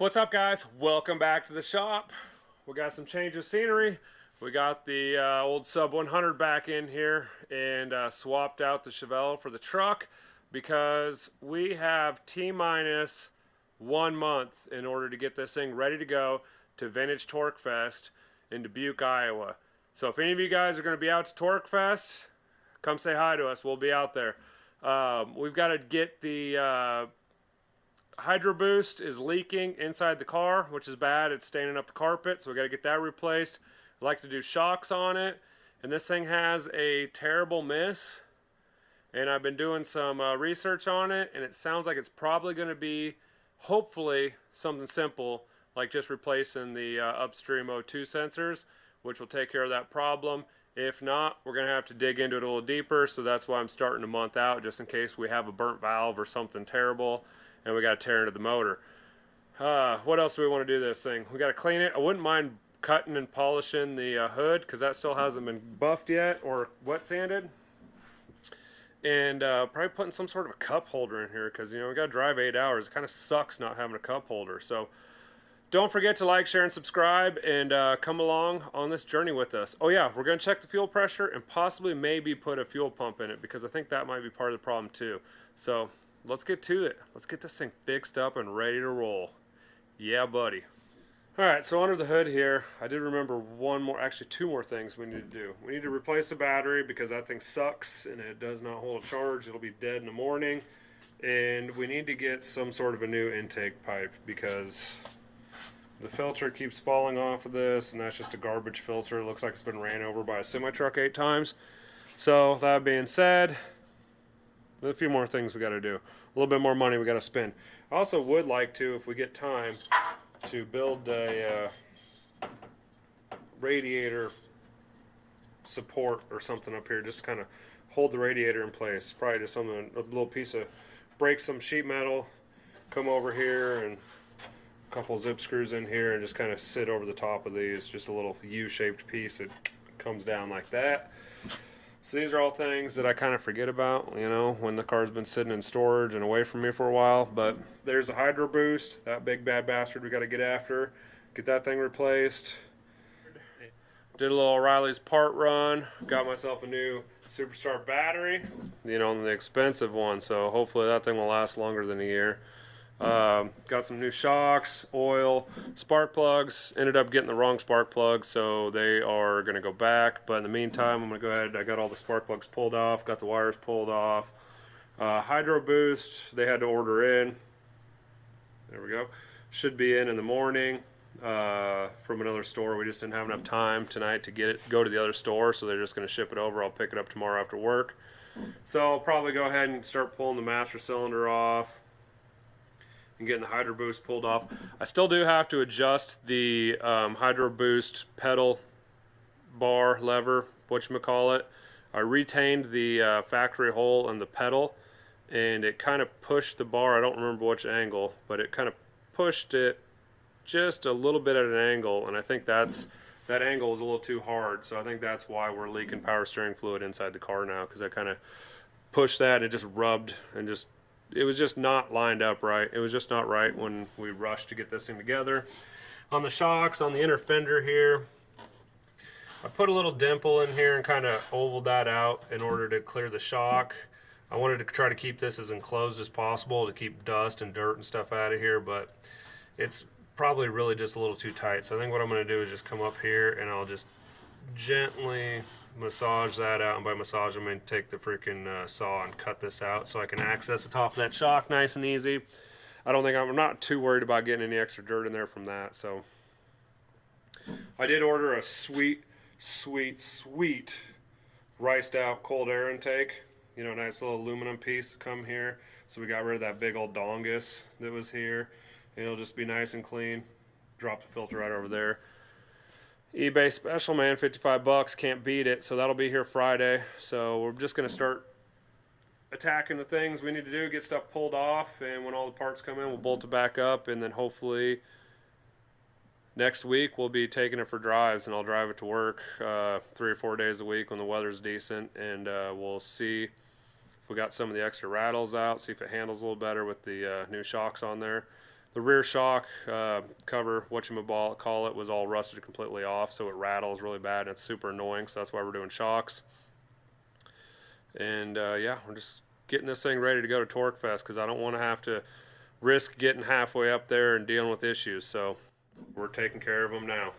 What's up, guys? Welcome back to the shop. We got some change of scenery. We got the old Sub-100 back in here and swapped out the Chevelle for the truck because we have T-minus 1 month in order to get this thing ready to go to Vintage Torque Fest in Dubuque, Iowa. So if any of you guys are going to be out to Torque Fest, come say hi to us. We'll be out there. We've got to get the Hydro Boost is leaking inside the car, which is bad. It's staining up the carpet, so we got to get that replaced. I'd like to do shocks on it, and this thing has a terrible miss, and I've been doing some research on it, and it sounds like it's probably going to be, hopefully, something simple, like just replacing the upstream O2 sensors, which will take care of that problem. If not, we're going to have to dig into it a little deeper, so that's why I'm starting a month out, just in case we have a burnt valve or something terrible, and we got to tear into the motor. What else do we want to do this thing? We got to clean it. I wouldn't mind cutting and polishing the hood, because that still hasn't been buffed yet or wet sanded. And probably putting some sort of a cup holder in here, because, you know, we got to drive 8 hours. It kind of sucks not having a cup holder. So don't forget to like, share, and subscribe, and come along on this journey with us. Oh yeah, we're going to check the fuel pressure and possibly maybe put a fuel pump in it, because I think that might be part of the problem too. So let's get to it. Let's get this thing fixed up and ready to roll. Yeah, buddy. Alright, so under the hood here, I did remember actually two more things we need to do. We need to replace the battery because that thing sucks and it does not hold a charge. It'll be dead in the morning. And we need to get some sort of a new intake pipe because the filter keeps falling off of this, and that's just a garbage filter. It looks like it's been ran over by a semi-truck 8 times. So that being said, there's a few more things we got to do. A little bit more money we got to spend. I also would like to, if we get time, to build a radiator support or something up here, just to kind of hold the radiator in place. Probably just something, a little piece of, break some sheet metal, come over here, and a couple zip screws in here, and just kind of sit over the top of these. Just a little U-shaped piece that comes down like that. So these are all things that I kind of forget about, you know, when the car's been sitting in storage and away from me for a while. But there's a Hydro Boost, that big bad bastard we got to get after. Get that thing replaced. Did a little O'Reilly's part run. Got myself a new Superstar battery, you know, the expensive one. So hopefully that thing will last longer than a year. Got some new shocks, oil, spark plugs. Ended up getting the wrong spark plugs, so they are going to go back. But in the meantime, I'm going to go ahead. I got all the spark plugs pulled off, got the wires pulled off. Hydro Boost, they had to order in. There we go. Should be in the morning from another store. We just didn't have enough time tonight to go to the other store, so they're just going to ship it over. I'll pick it up tomorrow after work. So I'll probably go ahead and start pulling the master cylinder off and getting the Hydro Boost pulled off. I still do have to adjust the Hydro Boost pedal bar lever, whatchamacallit. I retained the factory hole in the pedal, and it kind of pushed the bar, I don't remember which angle, but it kind of pushed it just a little bit at an angle, and I think that angle was a little too hard, so I think that's why we're leaking power steering fluid inside the car now, because I kind of pushed that and it just rubbed and it was just not lined up right. It was just not right when we rushed to get this thing together. On the shocks, on the inner fender here, I put a little dimple in here and kind of ovaled that out in order to clear the shock. I wanted to try to keep this as enclosed as possible to keep dust and dirt and stuff out of here, but it's probably really just a little too tight. So I think what I'm going to do is just come up here and I'll just gently massage that out, and by massage I'm going to take the freaking saw and cut this out so I can access the top of that shock nice and easy. I'm not too worried about getting any extra dirt in there from that. So I did order a sweet riced out cold air intake, you know, nice little aluminum piece to come here. So we got rid of that big old dongus that was here, and it'll just be nice and clean. Drop the filter right over there. eBay special, man, 55 bucks, can't beat it. So that'll be here Friday. So we're just going to start attacking the things we need to do, get stuff pulled off, and when all the parts come in, we'll bolt it back up, and then hopefully next week we'll be taking it for drives, and I'll drive it to work 3 or 4 days a week when the weather's decent, and we'll see if we got some of the extra rattles out, see if it handles a little better with the new shocks on there. The rear shock cover, whatchamacall it, was all rusted completely off, so it rattles really bad and it's super annoying, so that's why we're doing shocks. And yeah, we're just getting this thing ready to go to Torque Fest because I don't want to have to risk getting halfway up there and dealing with issues, so we're taking care of them now.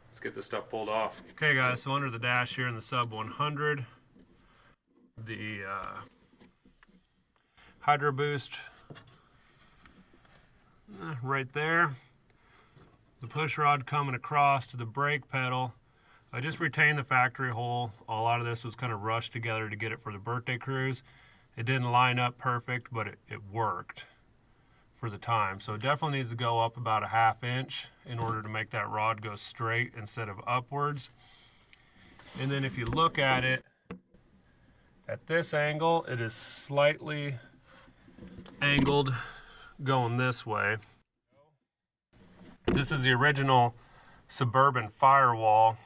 Let's get this stuff pulled off. Okay guys, so under the dash here in the Sub-100, the Hydro Boost right there, the push rod coming across to the brake pedal. I just retained the factory hole. A lot of this was kind of rushed together to get it for the birthday cruise. It didn't line up perfect, but it worked for the time. So it definitely needs to go up about a 1/2 inch in order to make that rod go straight instead of upwards. And then if you look at it at this angle, it is slightly angled going this way. This is the original Suburban firewall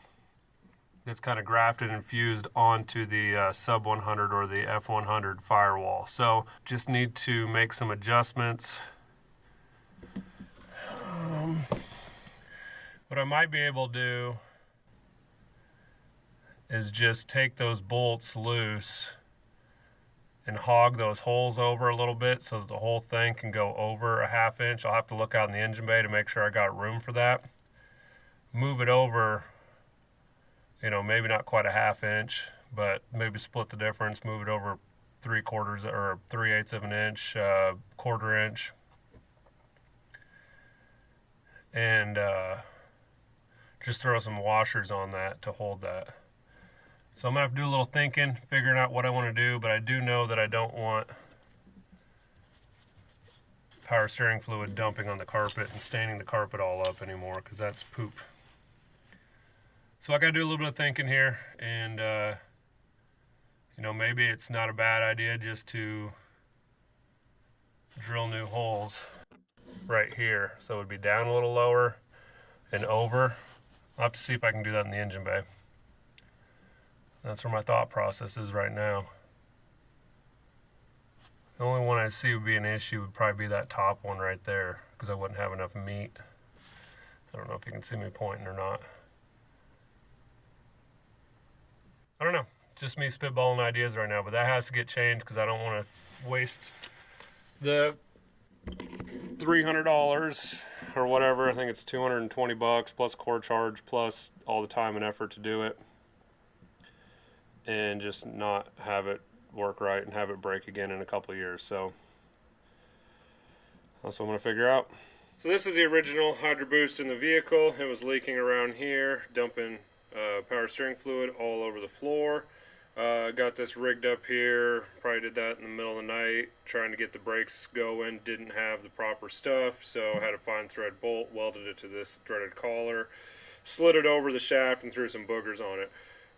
that's kind of grafted and fused onto the Sub-100 or the F100 firewall. So just need to make some adjustments. What I might be able to do is just take those bolts loose and hog those holes over a little bit so that the whole thing can go over a 1/2 inch. I'll have to look out in the engine bay to make sure I got room for that. Move it over, you know, maybe not quite a 1/2 inch, but maybe split the difference, move it over 3/4 or 3/8 of an inch, 1/4 inch. And just throw some washers on that to hold that. So I'm gonna have to do a little thinking, figuring out what I want to do, but I do know that I don't want power steering fluid dumping on the carpet and staining the carpet all up anymore, because that's poop. So I gotta do a little bit of thinking here, and you know, maybe it's not a bad idea just to drill new holes right here. So it would be down a little lower and over. I'll have to see if I can do that in the engine bay. That's where my thought process is right now. The only one I see would be an issue would probably be that top one right there, because I wouldn't have enough meat. I don't know if you can see me pointing or not. I don't know. Just me spitballing ideas right now, but that has to get changed because I don't want to waste the $300 or whatever. I think it's $220 plus core charge plus all the time and effort to do it, and just not have it work right and have it break again in a couple of years. So that's what I'm going to figure out. So this is the original Hydro Boost in the vehicle. It was leaking around here, dumping power steering fluid all over the floor. Got this rigged up here, probably did that in the middle of the night, trying to get the brakes going, didn't have the proper stuff, so I had a fine thread bolt, welded it to this threaded collar, slid it over the shaft and threw some boogers on it.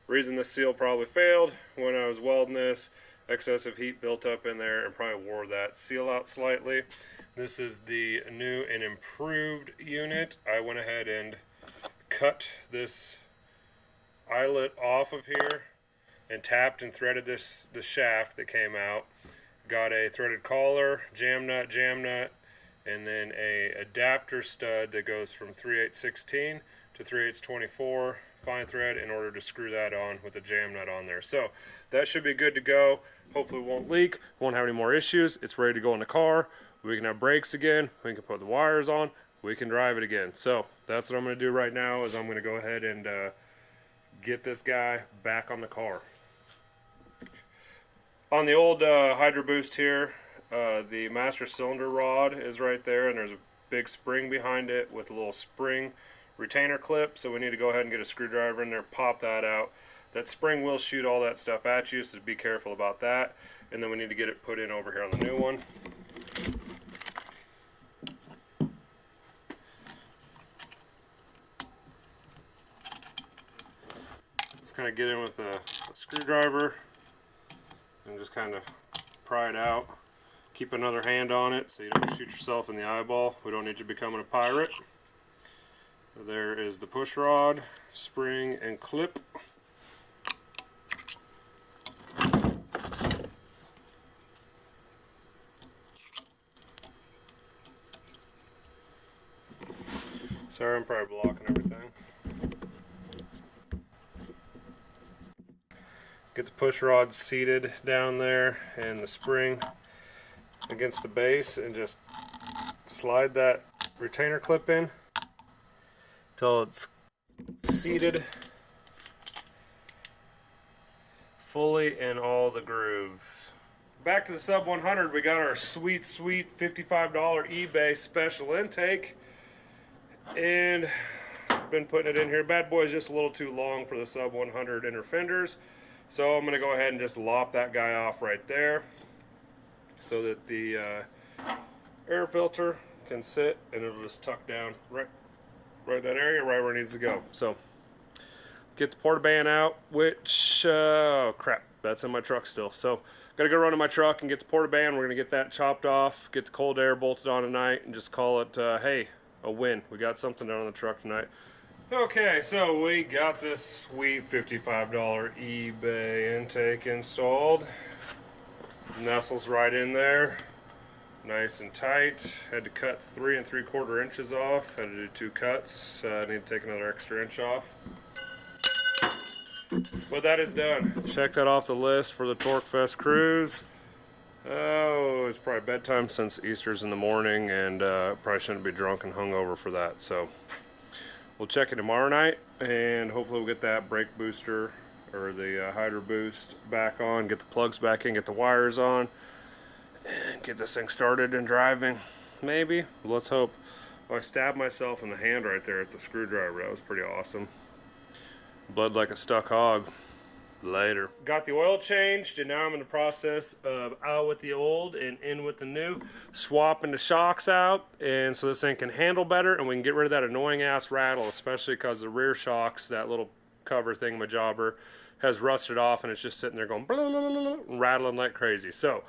Reason the seal probably failed, when I was welding this, excessive heat built up in there and probably wore that seal out slightly. This is the new and improved unit. I went ahead and cut this eyelet off of here and tapped and threaded the shaft that came out. Got a threaded collar, jam nut, and then a adapter stud that goes from 3/8/16 to 3/8/24 fine thread in order to screw that on with a jam nut on there. So that should be good to go. Hopefully it won't leak, won't have any more issues. It's ready to go in the car. We can have brakes again, we can put the wires on, we can drive it again. So that's what I'm going to do right now, is I'm going to go ahead and get this guy back on the car. On the old Hydro Boost here, the master cylinder rod is right there, and there's a big spring behind it with a little spring retainer clip, so we need to go ahead and get a screwdriver in there, pop that out. That spring will shoot all that stuff at you, so be careful about that. And then we need to get it put in over here on the new one. Let's kind of get in with a screwdriver and just kind of pry it out. Keep another hand on it so you don't shoot yourself in the eyeball. We don't need you becoming a pirate. There is the push rod, spring, and clip. Sorry, I'm probably blocking everything. Get the push rod seated down there and the spring against the base, and just slide that retainer clip in until it's seated fully in all the grooves. Back to the Sub-100, we got our sweet $55 eBay special intake, and been putting it in here. Bad boy's just a little too long for the Sub-100 inner fenders, so I'm gonna go ahead and just lop that guy off right there so that the air filter can sit, and it'll just tuck down right that area, right where it needs to go. So get the portaband out, which oh crap, that's in my truck still. So gotta go run to my truck and get the portaband. We're gonna get that chopped off, get the cold air bolted on tonight, and just call it hey, a win. We got something done on the truck tonight. Okay, so we got this sweet $55 eBay intake installed. Nestles right in there, nice and tight. Had to cut 3 3/4 inches off. Had to do 2 cuts. I need to take another extra inch off. But that is done. Check that off the list for the Torque Fest cruise. Oh, it's probably bedtime since Easter's in the morning, and probably shouldn't be drunk and hungover for that. So we'll check it tomorrow night, and hopefully we'll get that brake booster or the hydro boost back on, get the plugs back in, get the wires on, and get this thing started and driving. Maybe. Let's hope. Oh, I stabbed myself in the hand right there at the screwdriver. That was pretty awesome. Bled like a stuck hog. Later. Got the oil changed, and now I'm in the process of out with the old and in with the new, swapping the shocks out, and so this thing can handle better, and we can get rid of that annoying ass rattle, especially because the rear shocks, that little cover thingamajobber, has rusted off, and it's just sitting there going blah, blah, blah, blah, rattling like crazy. So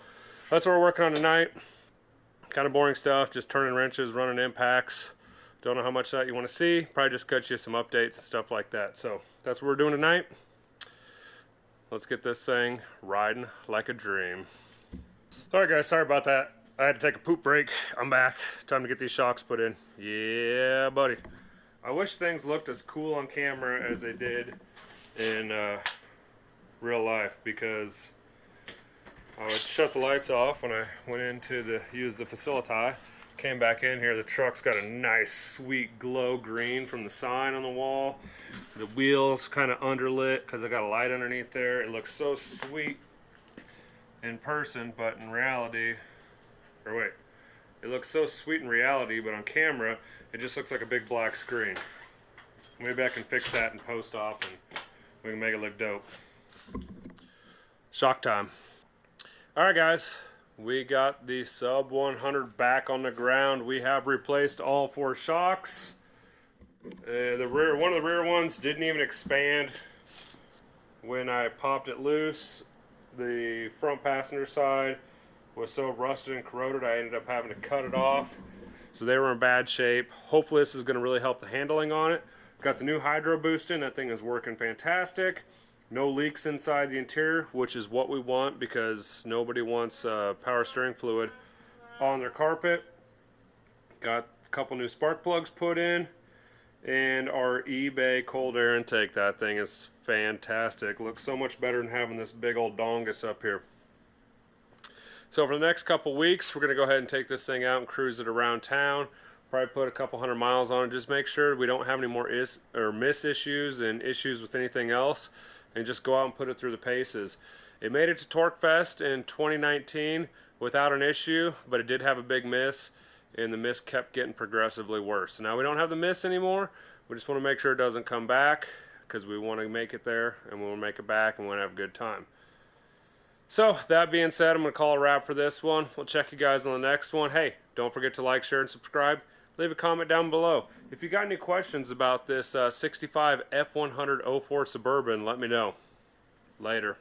that's what we're working on tonight. Kind of boring stuff, just turning wrenches, running impacts. Don't know how much that you want to see. Probably just cut you some updates and stuff like that. So that's what we're doing tonight. Let's get this thing riding like a dream. Alright guys, sorry about that. I had to take a poop break. I'm back. Time to get these shocks put in. Yeah, buddy. I wish things looked as cool on camera as they did in real life, because I would shut the lights off when I went in to use the facility. Came back in here, the truck's got a nice sweet glow green from the sign on the wall. The wheels kind of underlit because I got a light underneath there. It looks so sweet in person, but in reality, or wait, it looks so sweet in reality, but on camera it just looks like a big black screen. Maybe I can fix that and post off, and we can make it look dope. Shock time. Alright guys, we got the Sub-100 back on the ground. We have replaced all 4 shocks. One of the rear ones didn't even expand when I popped it loose. The front passenger side was so rusted and corroded I ended up having to cut it off. So they were in bad shape. Hopefully this is going to really help the handling on it. Got the new hydro boost in. That thing is working fantastic. No leaks inside the interior, which is what we want, because nobody wants power steering fluid on their carpet. Got a couple new spark plugs put in, and our eBay cold air intake. That thing is fantastic. Looks so much better than having this big old dongus up here. So for the next couple weeks, we're going to go ahead and take this thing out and cruise it around town. Probably put a couple 100 miles on it. Just make sure we don't have any more miss issues and issues with anything else, and just go out and put it through the paces. It made it to Torque Fest in 2019 without an issue, but it did have a big miss, and the miss kept getting progressively worse. So now we don't have the miss anymore. We just want to make sure it doesn't come back, because we want to make it there, and we want to make it back, and we want to have a good time. So that being said, I'm going to call a wrap for this one. We'll check you guys on the next one. Hey, don't forget to like, share, and subscribe. Leave a comment down below. If you got any questions about this 65 F100 04 Suburban, let me know. Later.